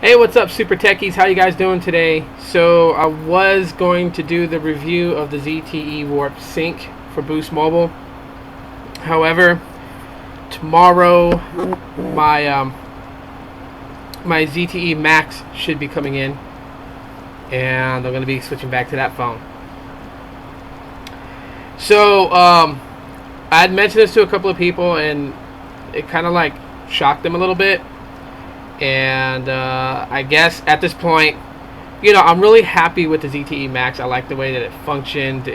Hey, what's up, Super Techies? How you guys doing today? So I was going to do the review of the ZTE Warp Sync for Boost Mobile. However, tomorrow my ZTE Max should be coming in, and I'm going to be switching back to that phone. So I had mentioned this to a couple of people, and it kind of like shocked them a little bit. And I guess at this point, I'm really happy with the ZTE Max. I like the way that it functioned.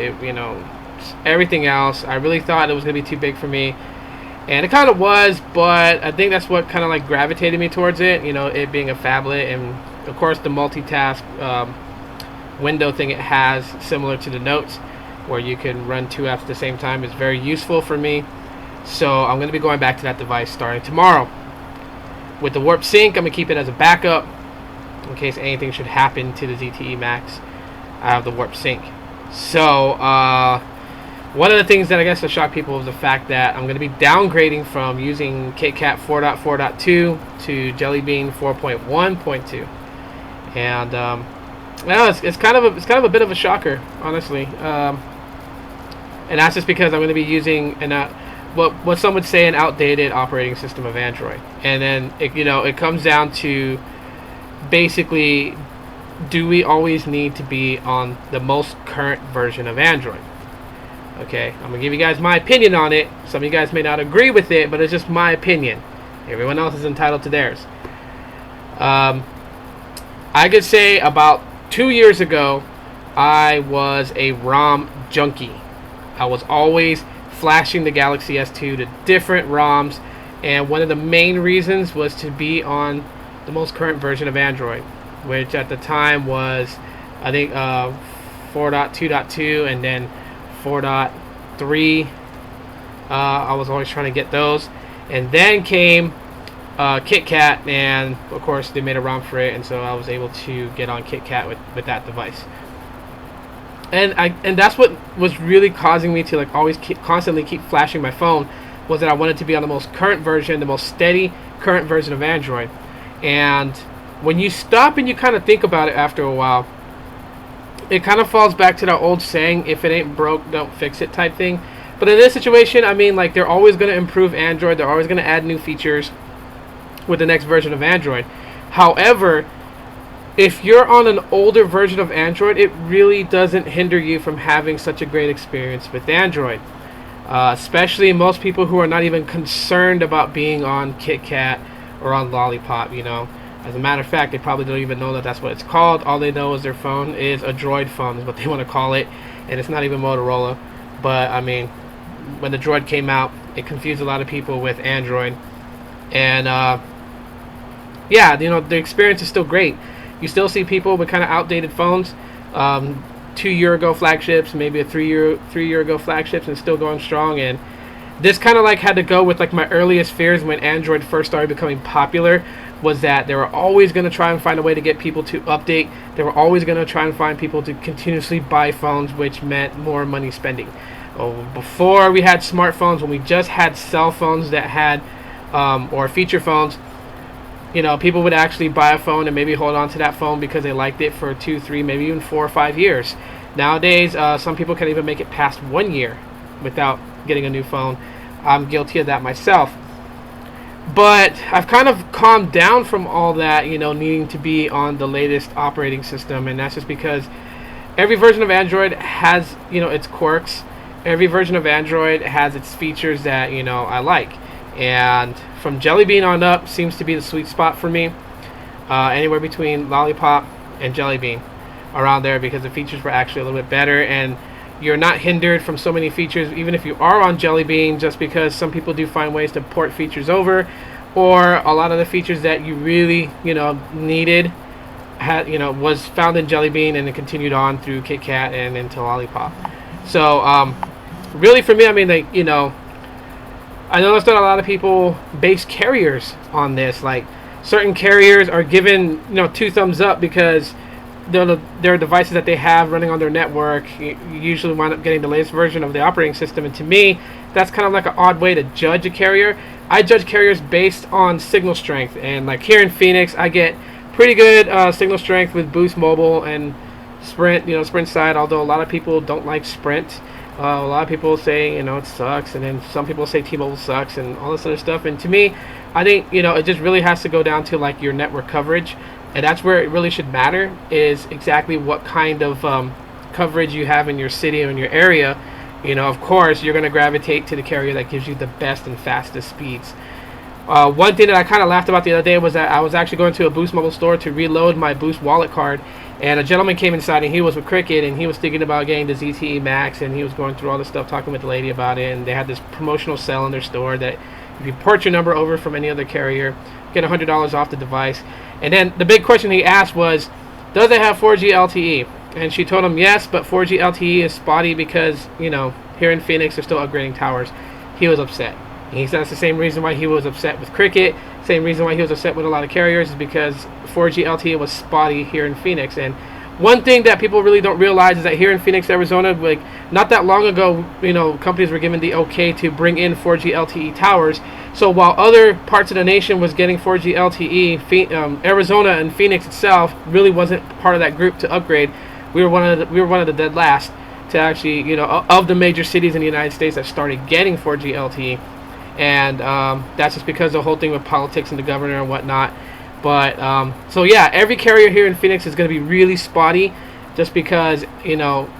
Everything else. I really thought it was going to be too big for me, and it kind of was. But I think that's what kind of like gravitated me towards it. It being a phablet, and of course the multitask window thing it has, similar to the Notes, where you can run two apps at the same time, is very useful for me. So I'm going to be going back to that device starting tomorrow. With the Warp Sync, I'm going to keep it as a backup in case anything should happen to the ZTE Max. I have the Warp Sync. So, one of the things that I guess will shock people is the fact that I'm going to be downgrading from using KitKat 4.4.2 to Jelly Bean 4.1.2. And, it's kind of a bit of a shocker, honestly. And that's just because I'm going to be using what some would say an outdated operating system of Android. And then it comes down to basically, do we always need to be on the most current version of Android? Okay, I'm gonna give you guys my opinion on it. Some of you guys may not agree with it, but it's just my opinion. Everyone else is entitled to theirs. I could say about 2 years ago, I was a ROM junkie. I was always flashing the Galaxy S2 to different ROMs, and one of the main reasons was to be on the most current version of Android, which at the time was, I think, 4.2.2 and then 4.3. I was always trying to get those, and then came KitKat, and of course they made a ROM for it, and so I was able to get on KitKat with that device. And that's what was really causing me to like always constantly keep flashing my phone, was that I wanted to be on the most current version, the most steady current version of Android. And when you stop and you kind of think about it after a while, it kind of falls back to that old saying, if it ain't broke, don't fix it type thing. But in this situation, I mean, like, they're always going to improve Android. They're always going to add new features with the next version of Android. However, if you're on an older version of Android, it really doesn't hinder you from having such a great experience with Android. Especially most people who are not even concerned about being on KitKat or on Lollipop, As a matter of fact, they probably don't even know that that's what it's called. All they know is their phone is a Droid phone, is what they want to call it. And it's not even Motorola. But, I mean, when the Droid came out, it confused a lot of people with Android. And, the experience is still great. You still see people with kind of outdated phones, 2 year ago flagships, maybe a three year ago flagships, and still going strong. And this kind of like had to go with like my earliest fears when Android first started becoming popular, was that they were always going to try and find a way to get people to update. They were always going to try and find people to continuously buy phones, which meant more money spending. Before we had smartphones, when we just had cell phones that had or feature phones, people would actually buy a phone and maybe hold on to that phone because they liked it for 2, 3, maybe even 4 or 5 years. Nowadays, some people can even make it past 1 year without getting a new phone. I'm guilty of that myself. But I've kind of calmed down from all that, needing to be on the latest operating system, and that's just because every version of Android has, its quirks. Every version of Android has its features that, I like. And from Jelly Bean on up seems to be the sweet spot for me. Anywhere between Lollipop and Jelly Bean, around there, because the features were actually a little bit better, and you're not hindered from so many features, even if you are on Jelly Bean, just because some people do find ways to port features over, or a lot of the features that you really, needed was found in Jelly Bean, and it continued on through KitKat and into Lollipop. So really for me, I mean, I noticed that a lot of people base carriers on this. Like, certain carriers are given 2 thumbs up because their devices that they have running on their network usually wind up getting the latest version of the operating system. And to me, that's kind of like an odd way to judge a carrier. I judge carriers based on signal strength, and like here in Phoenix, I get pretty good signal strength with Boost Mobile and Sprint. Sprint side. Although a lot of people don't like Sprint. A lot of people say it sucks, and then some people say T-Mobile sucks and all this other stuff. And to me, I think it just really has to go down to like your network coverage, and that's where it really should matter, is exactly what kind of coverage you have in your city or in your area. Of course, you're going to gravitate to the carrier that gives you the best and fastest speeds. One thing that I kind of laughed about the other day was that I was actually going to a Boost Mobile store to reload my Boost wallet card, and a gentleman came inside, and he was with Cricket, and he was thinking about getting the ZTE Max, and he was going through all this stuff, talking with the lady about it, and they had this promotional sale in their store that if you port your number over from any other carrier, get $100 off the device. And then the big question he asked was, does it have 4G LTE? And she told him yes, but 4G LTE is spotty because, here in Phoenix they're still upgrading towers. He was upset. And he said that's the same reason why he was upset with Cricket, same reason why he was upset with a lot of carriers, is because 4G LTE was spotty here in Phoenix. And one thing that people really don't realize is that here in Phoenix, Arizona, like not that long ago, companies were given the okay to bring in 4G LTE towers. So while other parts of the nation was getting 4G LTE, Arizona and Phoenix itself really wasn't part of that group to upgrade. We were one of the dead last to actually, of the major cities in the United States that started getting 4G LTE. And that's just because the whole thing with politics and the governor and whatnot. But so yeah, every carrier here in Phoenix is going to be really spotty, just because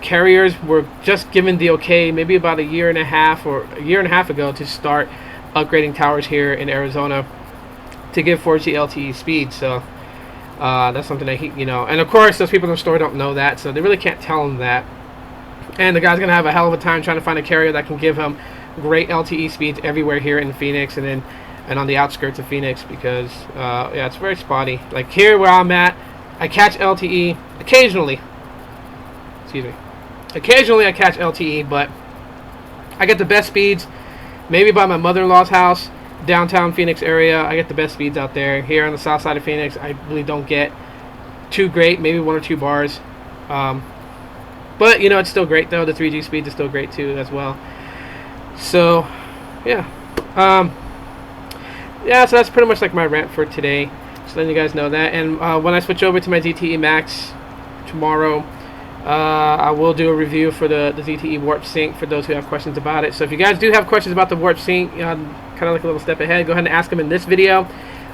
carriers were just given the okay maybe about a year and a half ago to start upgrading towers here in Arizona to give 4G LTE speed. So that's something that and of course those people in the store don't know that, so they really can't tell them that. And the guy's gonna have a hell of a time trying to find a carrier that can give him great LTE speeds everywhere here in Phoenix and on the outskirts of Phoenix, because yeah, it's very spotty. Like here where I'm at, I catch LTE occasionally. Occasionally I catch LTE, but I get the best speeds maybe by my mother-in-law's house, downtown Phoenix area. I get the best speeds out there. Here on the south side of Phoenix, I really don't get too great, maybe 1 or 2 bars. But it's still great though. The 3G speeds is still great too as well. So yeah. Yeah, so that's pretty much like my rant for today. Just letting you guys know that. And when I switch over to my ZTE Max tomorrow, I will do a review for the ZTE Warp Sync for those who have questions about it. So if you guys do have questions about the Warp Sync, kind of like a little step ahead, go ahead and ask them in this video,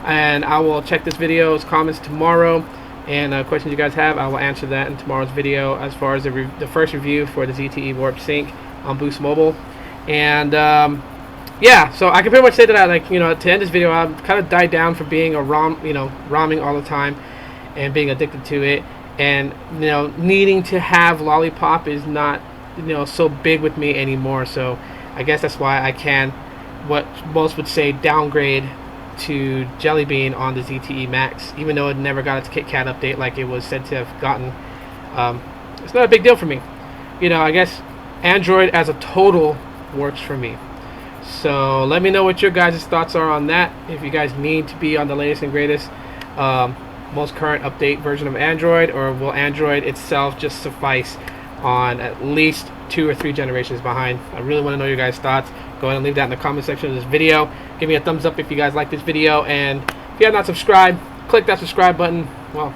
and I will check this video's comments tomorrow. And questions you guys have, I will answer that in tomorrow's video as far as the first review for the ZTE Warp Sync on Boost Mobile. And yeah, so I can pretty much say that to end this video, I've kind of died down from being romming all the time and being addicted to it, and needing to have Lollipop is not so big with me anymore. So I guess that's why I can, what most would say, downgrade to Jelly Bean on the ZTE Max, even though it never got its KitKat update like it was said to have gotten. It's not a big deal for me. I guess Android as a total works for me. So let me know what your guys' thoughts are on that. If you guys need to be on the latest and greatest, most current update version of Android, or will Android itself just suffice on at least 2 or 3 generations behind? I really want to know your guys' thoughts. Go ahead and leave that in the comment section of this video. Give me a thumbs up if you guys like this video, and if you have not subscribed, click that subscribe button. Well,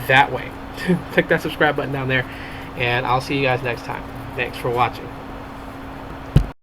that way. Click that subscribe button down there, and I'll see you guys next time. Thanks for watching.